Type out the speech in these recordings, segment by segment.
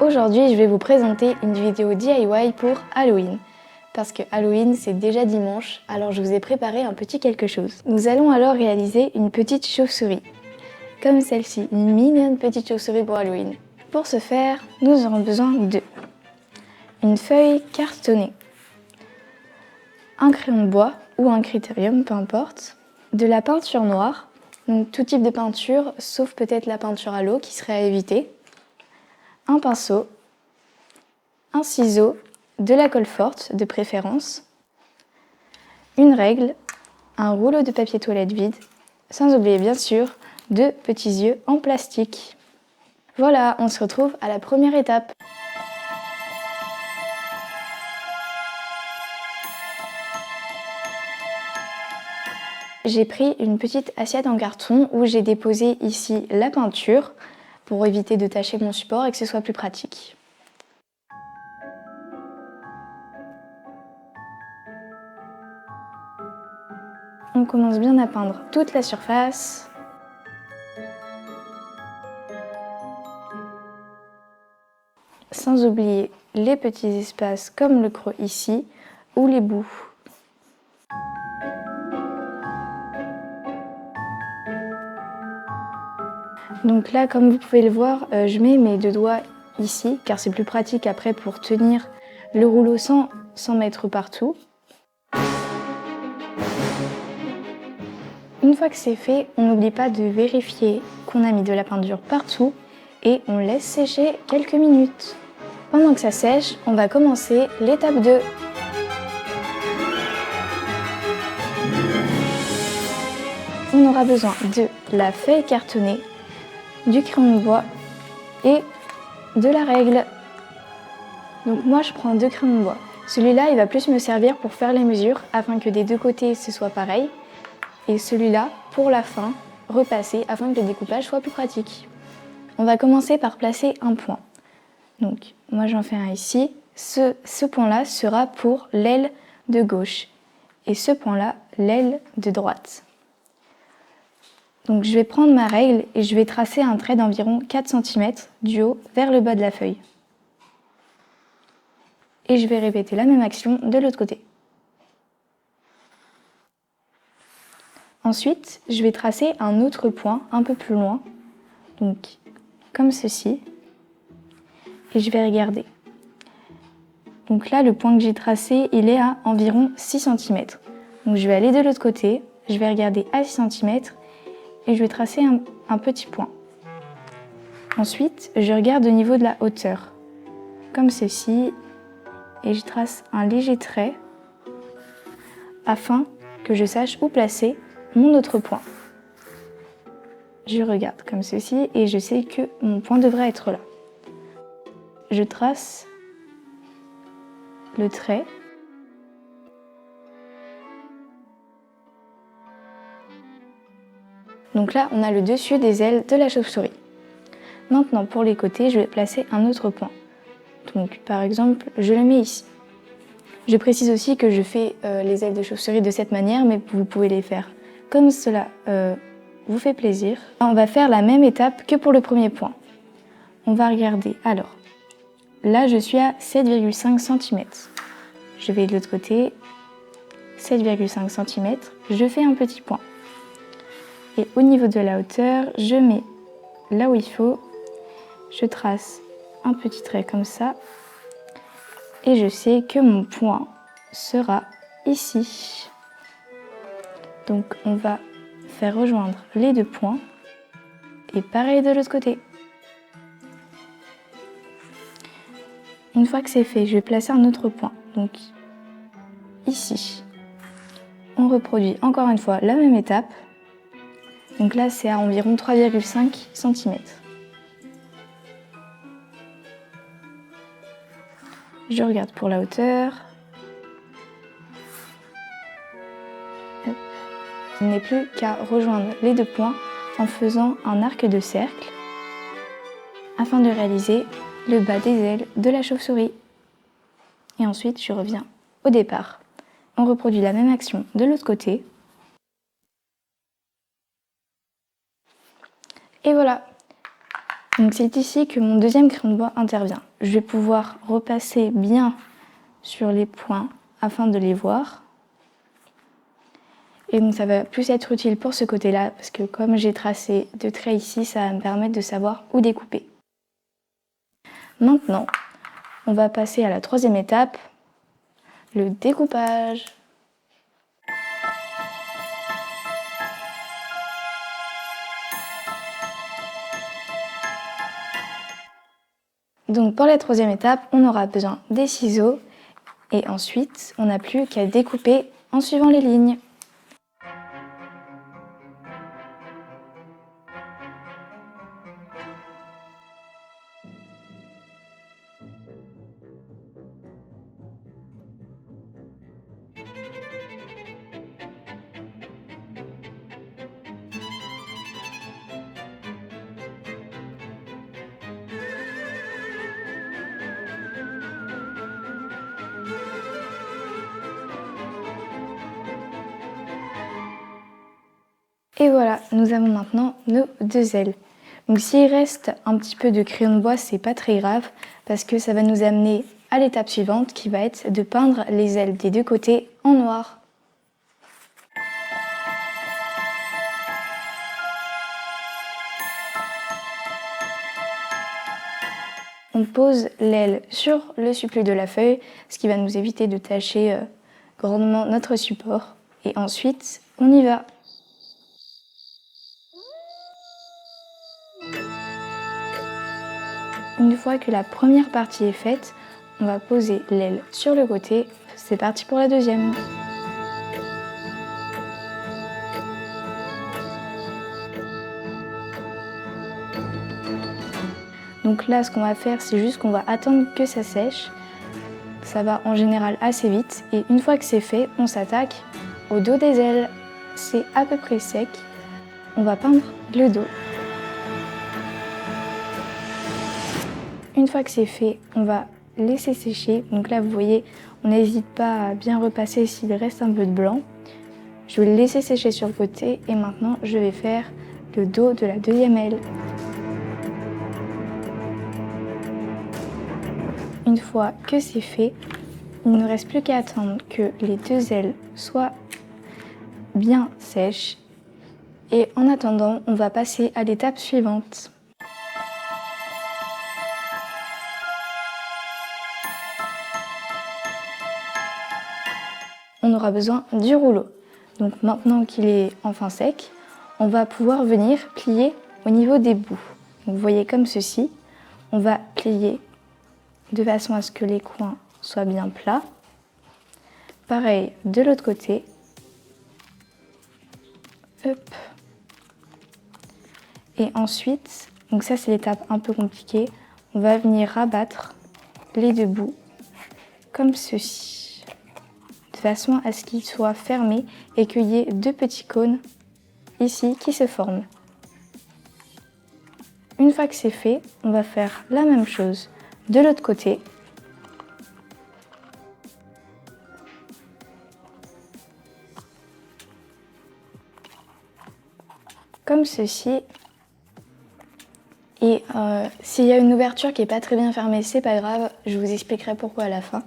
Aujourd'hui, je vais vous présenter une vidéo DIY pour Halloween. Parce que Halloween, c'est déjà dimanche, alors je vous ai préparé un petit quelque chose. Nous allons alors réaliser une petite chauve-souris. Comme celle-ci, une mignonne petite chauve-souris pour Halloween. Pour ce faire, nous aurons besoin de une feuille cartonnée, un crayon de bois ou un critérium, peu importe, de la peinture noire, donc tout type de peinture, sauf peut-être la peinture à l'eau qui serait à éviter, un pinceau, un ciseau, de la colle forte de préférence, une règle, un rouleau de papier toilette vide, sans oublier bien sûr de petits yeux en plastique. Voilà, on se retrouve à la première étape. J'ai pris une petite assiette en carton où j'ai déposé ici la peinture pour éviter de tacher mon support et que ce soit plus pratique. On commence bien à peindre toute la surface. Sans oublier les petits espaces comme le creux ici ou les bouts. Donc là, comme vous pouvez le voir, je mets mes deux doigts ici car c'est plus pratique après pour tenir le rouleau sans mettre partout. Une fois que c'est fait, on n'oublie pas de vérifier qu'on a mis de la peinture partout et on laisse sécher quelques minutes. Pendant que ça sèche, on va commencer l'étape 2. On aura besoin de la feuille cartonnée, du crayon de bois et de la règle. Donc moi je prends 2 crayons de bois. Celui-là il va plus me servir pour faire les mesures afin que des deux côtés ce soit pareil. Et celui-là pour la fin, repasser afin que le découpage soit plus pratique. On va commencer par placer un point. Donc moi j'en fais un ici. Ce point-là sera pour l'aile de gauche et ce point-là l'aile de droite. Donc je vais prendre ma règle et je vais tracer un trait d'environ 4 cm du haut vers le bas de la feuille. Et je vais répéter la même action de l'autre côté. Ensuite, je vais tracer un autre point un peu plus loin, donc comme ceci, et je vais regarder. Donc là, le point que j'ai tracé, il est à environ 6 cm. Donc je vais aller de l'autre côté, je vais regarder à 6 cm et je vais tracer un petit point. Ensuite, je regarde au niveau de la hauteur, comme ceci, et je trace un léger trait afin que je sache où placer mon autre point. Je regarde comme ceci et je sais que mon point devrait être là. Je trace le trait. Donc là, on a le dessus des ailes de la chauve-souris. Maintenant, pour les côtés, je vais placer un autre point. Donc, par exemple, je le mets ici. Je précise aussi que je fais les ailes de chauve-souris de cette manière, mais vous pouvez les faire comme cela vous fait plaisir. On va faire la même étape que pour le premier point. On va regarder. Alors, là, je suis à 7,5 cm. Je vais de l'autre côté, 7,5 cm. Je fais un petit point. Et au niveau de la hauteur, je mets là où il faut. Je trace un petit trait comme ça. Et je sais que mon point sera ici. Donc on va faire rejoindre les deux points. Et pareil de l'autre côté. Une fois que c'est fait, je vais placer un autre point. Donc ici. On reproduit encore une fois la même étape. Donc là c'est à environ 3,5 cm. Je regarde pour la hauteur. Hop. Il n'est plus qu'à rejoindre les deux points en faisant un arc de cercle afin de réaliser le bas des ailes de la chauve-souris. Et ensuite, je reviens au départ. On reproduit la même action de l'autre côté. Et voilà. Donc c'est ici que mon deuxième crayon de bois intervient. Je vais pouvoir repasser bien sur les points afin de les voir. Et donc ça va plus être utile pour ce côté-là parce que comme j'ai tracé de traits ici, ça va me permettre de savoir où découper. Maintenant, on va passer à la troisième étape, le découpage. Donc pour la troisième étape, on aura besoin des ciseaux et ensuite on n'a plus qu'à découper en suivant les lignes. Et voilà, nous avons maintenant nos deux ailes. Donc s'il reste un petit peu de crayon de bois, c'est pas très grave parce que ça va nous amener à l'étape suivante qui va être de peindre les ailes des deux côtés en noir. On pose l'aile sur le supplé de la feuille, ce qui va nous éviter de tacher grandement notre support. Et ensuite, on y va. Une fois que la première partie est faite, on va poser l'aile sur le côté. C'est parti pour la deuxième. Donc là, ce qu'on va faire, c'est juste qu'on va attendre que ça sèche. Ça va en général assez vite. Et une fois que c'est fait, on s'attaque au dos des ailes. C'est à peu près sec. On va peindre le dos. Une fois que c'est fait, on va laisser sécher. Donc là, vous voyez, on n'hésite pas à bien repasser s'il reste un peu de blanc. Je vais le laisser sécher sur le côté et maintenant, je vais faire le dos de la deuxième aile. Une fois que c'est fait, il ne reste plus qu'à attendre que les deux ailes soient bien sèches. Et en attendant, on va passer à l'étape suivante. On aura besoin du rouleau. Donc maintenant qu'il est enfin sec, on va pouvoir venir plier au niveau des bouts. Donc, vous voyez comme ceci, on va plier de façon à ce que les coins soient bien plats. Pareil de l'autre côté. Hop. Et ensuite, donc ça c'est l'étape un peu compliquée, on va venir rabattre les deux bouts comme ceci, de façon à ce qu'ils soient fermés et qu'il y ait deux petits cônes ici qui se forment. Une fois que c'est fait, on va faire la même chose de l'autre côté. Comme ceci. Et s'il y a une ouverture qui n'est pas très bien fermée, c'est pas grave, je vous expliquerai pourquoi à la fin.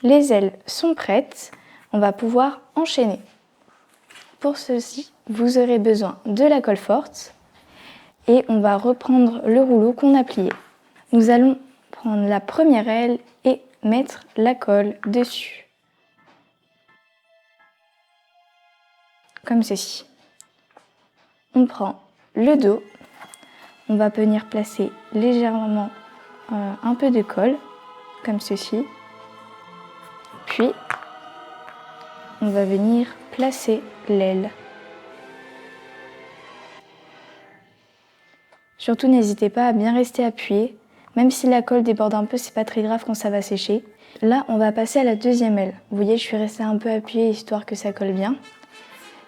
Les ailes sont prêtes, on va pouvoir enchaîner. Pour ceci, vous aurez besoin de la colle forte et on va reprendre le rouleau qu'on a plié. Nous allons prendre la première aile et mettre la colle dessus. Comme ceci. On prend le dos, on va venir placer légèrement un peu de colle, comme ceci. Puis, on va venir placer l'aile. Surtout, n'hésitez pas à bien rester appuyé. Même si la colle déborde un peu, c'est pas très grave quand ça va sécher. Là, on va passer à la deuxième aile. Vous voyez, je suis restée un peu appuyée histoire que ça colle bien.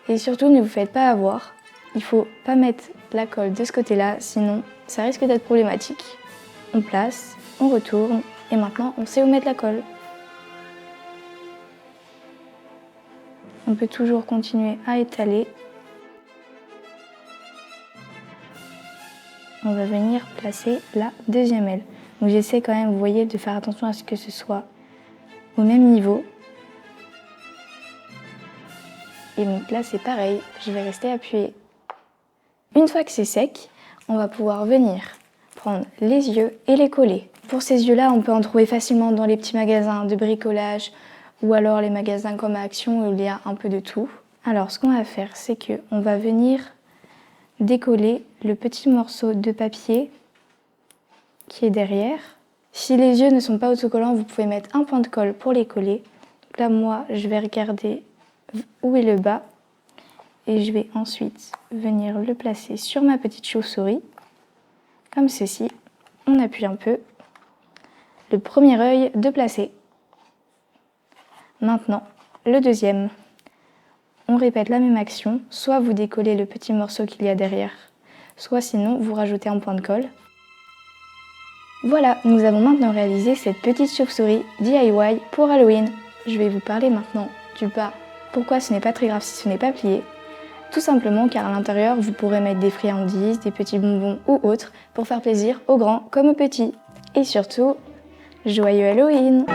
Et surtout, ne vous faites pas avoir. Il faut pas mettre la colle de ce côté-là, sinon ça risque d'être problématique. On place, on retourne et maintenant on sait où mettre la colle. On peut toujours continuer à étaler. On va venir placer la deuxième aile. Donc j'essaie quand même, vous voyez, de faire attention à ce que ce soit au même niveau. Et donc là c'est pareil, je vais rester appuyée. Une fois que c'est sec, on va pouvoir venir prendre les yeux et les coller. Pour ces yeux-là, on peut en trouver facilement dans les petits magasins de bricolage ou alors les magasins comme Action où il y a un peu de tout. Alors ce qu'on va faire, c'est qu'on va venir décoller le petit morceau de papier qui est derrière. Si les yeux ne sont pas autocollants, vous pouvez mettre un point de colle pour les coller. Donc là, moi, je vais regarder où est le bas et je vais ensuite venir le placer sur ma petite chauve-souris, comme ceci. On appuie un peu. Le premier œil de placer. Maintenant, le deuxième. On répète la même action, soit vous décollez le petit morceau qu'il y a derrière, soit sinon vous rajoutez un point de colle. Voilà, nous avons maintenant réalisé cette petite chauve-souris DIY pour Halloween. Je vais vous parler maintenant du bas. Pourquoi ce n'est pas très grave si ce n'est pas plié? Tout simplement car à l'intérieur, vous pourrez mettre des friandises, des petits bonbons ou autres pour faire plaisir aux grands comme aux petits. Et surtout, joyeux Halloween!